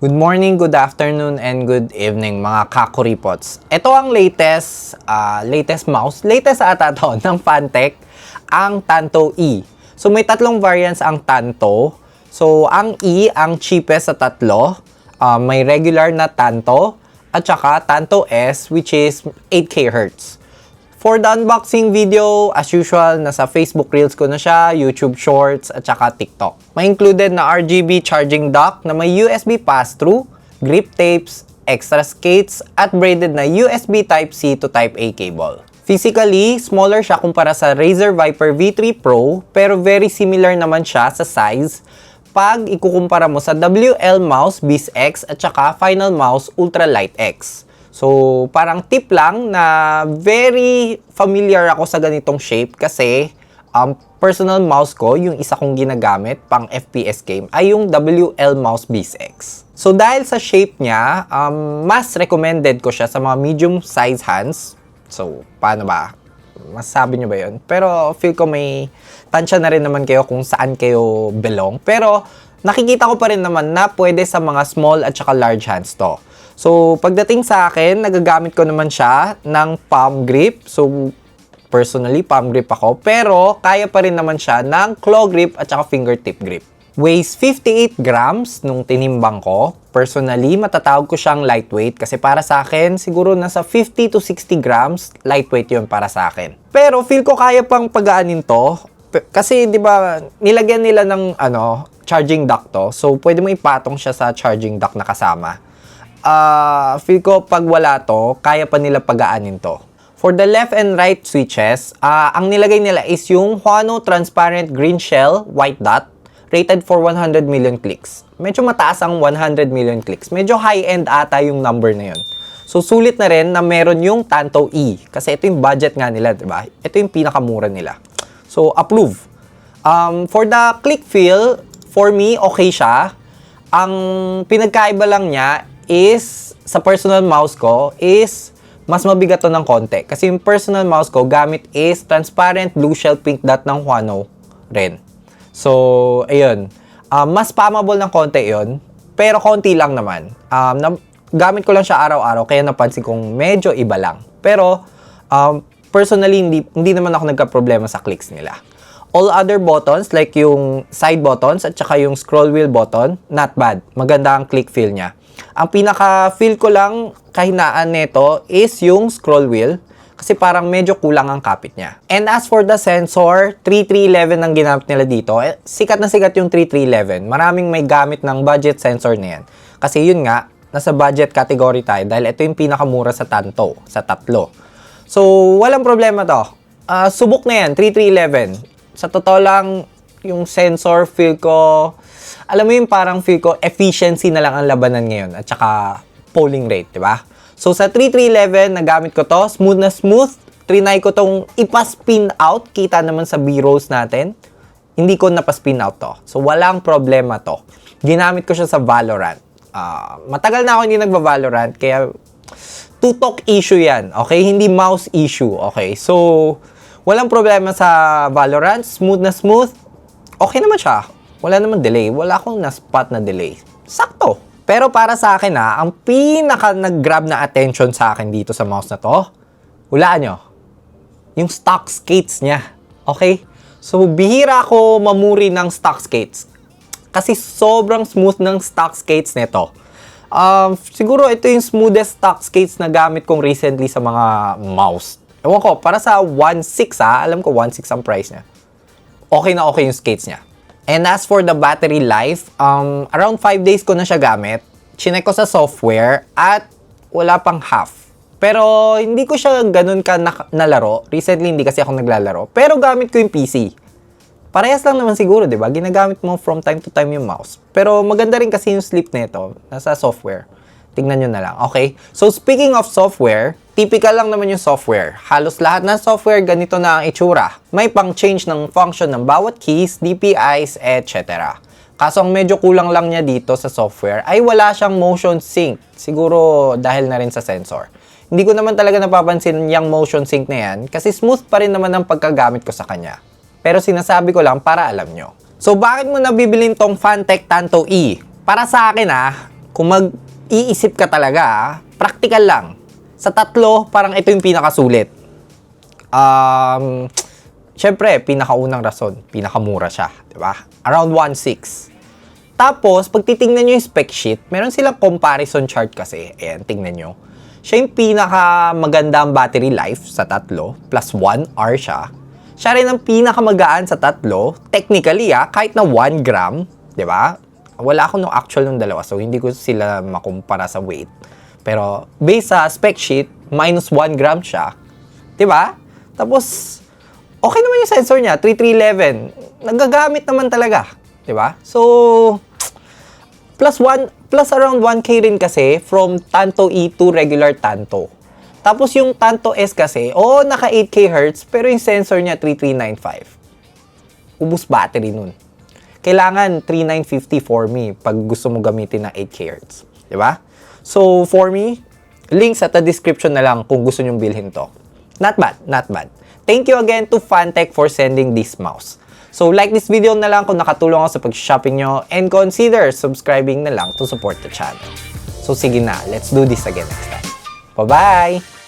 Good morning, good afternoon, and good evening mga kakuripots. Ito ang latest mouse, latest ata to ng Phanteks, ang Tanto E. So may tatlong variants ang Tanto. So ang E, ang cheapest sa tatlo. May regular na Tanto at saka Tanto S which is 8K Hz. For the unboxing video, as usual, nasa Facebook Reels ko na siya, YouTube Shorts, at saka TikTok. May included na RGB charging dock na may USB pass-through, grip tapes, extra skates, at braided na USB Type-C to Type-A cable. Physically, smaller siya kumpara sa Razer Viper V3 Pro, pero very similar naman siya sa size pag ikukumpara mo sa WL Mouse Beast X at saka Final Mouse Ultralight X. So, parang tip lang na very familiar ako sa ganitong shape kasi personal mouse ko, yung isa kong ginagamit pang FPS game, ay yung WL Mouse Beast X. So, dahil sa shape niya, mas recommended ko siya sa mga medium size hands. So, paano ba? Masasabi nyo ba yun? Pero, feel ko may tansya na rin naman kayo kung saan kayo belong. Pero, nakikita ko pa rin naman na pwede sa mga small at saka large hands to. So, pagdating sa akin, nagagamit ko naman siya ng palm grip. So, personally, palm grip ako. Pero, kaya pa rin naman siya ng claw grip at saka fingertip grip. Weighs 58 grams nung tinimbang ko. Personally, matatawag ko siyang lightweight kasi para sa akin, siguro nasa 50 to 60 grams, lightweight yun para sa akin. Pero, feel ko kaya pang pagaanin to. Kasi, di ba, nilagyan nila ng charging dock to. So, pwede mo ipatong siya sa charging dock na kasama. Feel ko pag wala to, kaya pa nila pagaanin to. For the left and right switches, ang nilagay nila is yung Huano Transparent Green Shell White Dot, rated for 100 million clicks. Medyo mataas ang 100 million clicks. Medyo high-end ata yung number na yun. So, sulit na rin na meron yung Tanto E. Kasi ito yung budget nga nila, diba? Ito yung pinakamura nila. So, approve. For the click feel, for me, okay siya. Ang pinagkaiba lang niya is, sa personal mouse ko, is mas mabigat to ng konti. Kasi yung personal mouse ko, gamit is transparent blue shell pink dot ng Huano rin. So, ayun. Mas pammable ng konti yun, pero konti lang naman. Gamit ko lang siya araw-araw, kaya napansin kong medyo iba lang. Pero, personally, hindi naman ako nagka-problema sa clicks nila. All other buttons, like yung side buttons at saka yung scroll wheel button, not bad. Maganda ang click feel niya. Ang pinaka-feel ko lang kahinaan nito is yung scroll wheel kasi parang medyo kulang ang kapit niya. And as for the sensor, 3311 ang ginamit nila dito. Sikat na sikat yung 3311. Maraming may gamit ng budget sensor na yan. Kasi yun nga, nasa budget category tayo dahil ito yung pinakamura sa Tanto, sa tatlo. So, walang problema to. Subok na yan, 3311. Sa totoo lang, yung sensor feel ko, alam mo yung parang feel ko, efficiency na lang ang labanan ngayon at saka polling rate, di ba? So, sa 3311, nagamit ko to, smooth na smooth. Trinay ko tong ipa-spin out. Kita naman sa B-rolls natin. Hindi ko napa-spin out to. So, walang problema to. Ginamit ko siya sa Valorant. Matagal na ako hindi nagva-Valorant, kaya tutok issue yan, okay? Hindi mouse issue, okay? So, walang problema sa Valorant. Smooth na smooth. Okay naman siya. Wala naman delay. Wala akong na-spot na delay. Sakto. Pero para sa akin ang pinaka nag-grab na attention sa akin dito sa mouse na to, hulaan nyo, yung stock skates niya. Okay? So, bihira ako mamuri ng stock skates. Kasi sobrang smooth ng stock skates nito. Siguro ito yung smoothest stock skates na gamit kong recently sa mga mouse. Ewan ko, para sa 1.6 alam ko 1.6 ang price niya. Okay na okay yung skates niya. And as for the battery life, around 5 days ko na siya gamit. Chinek ko sa software at wala pang half. Pero hindi ko siya ganun ka nalaro. Recently hindi kasi ako naglalaro. Pero gamit ko yung PC. Parehas lang naman siguro, di ba? Ginagamit mo from time to time yung mouse. Pero maganda rin kasi yung sleep nito. Nasa software. Tingnan nyo na lang. Okay? So speaking of software, typical lang naman yung software. Halos lahat ng software ganito na ang itsura. May pang-change ng function ng bawat keys, DPIs, etc. Kaso ang medyo kulang lang niya dito sa software ay wala siyang motion sync. Siguro dahil na rin sa sensor. Hindi ko naman talaga napapansin yung motion sync na yan kasi smooth pa rin naman ang pagkagamit ko sa kanya. Pero sinasabi ko lang para alam nyo. So bakit mo nabibilin tong Phanteks Tanto E? Para sa akin kung mag-iisip ka talaga, practical lang. Sa tatlo, parang ito yung pinakasulit. Siyempre, pinakaunang rason, pinakamura siya, di ba? Around 1.6. Tapos, pag titingnan nyo yung spec sheet, meron silang comparison chart kasi. Ayan, tingnan nyo. Siya yung pinakamagandang battery life sa tatlo, plus 1 hour siya. Siya rin ang pinakamagaan sa tatlo, technically kahit na 1 gram, di ba? Wala ako no actual ng dalawa, so hindi ko sila makumpara sa weight. Pero, based sa spec sheet, minus 1 gram siya. Di ba? Tapos, okay naman yung sensor niya, 3311. Nagagamit naman talaga. Di ba? So, plus around 1K rin kasi from Tanto E to regular Tanto. Tapos yung Tanto S kasi, naka 8K Hz, pero yung sensor niya 3395. Ubus battery nun. Kailangan 3950 for me pag gusto mo gamitin ng 8K Hz. Di ba? So, for me, links at the description na lang kung gusto nyong bilhin to. Not bad, not bad. Thank you again to Fantech for sending this mouse. So, like this video na lang kung nakatulong ako sa pag-shopping nyo and consider subscribing na lang to support the channel. So, sige na, let's do this again next time. Bye-bye!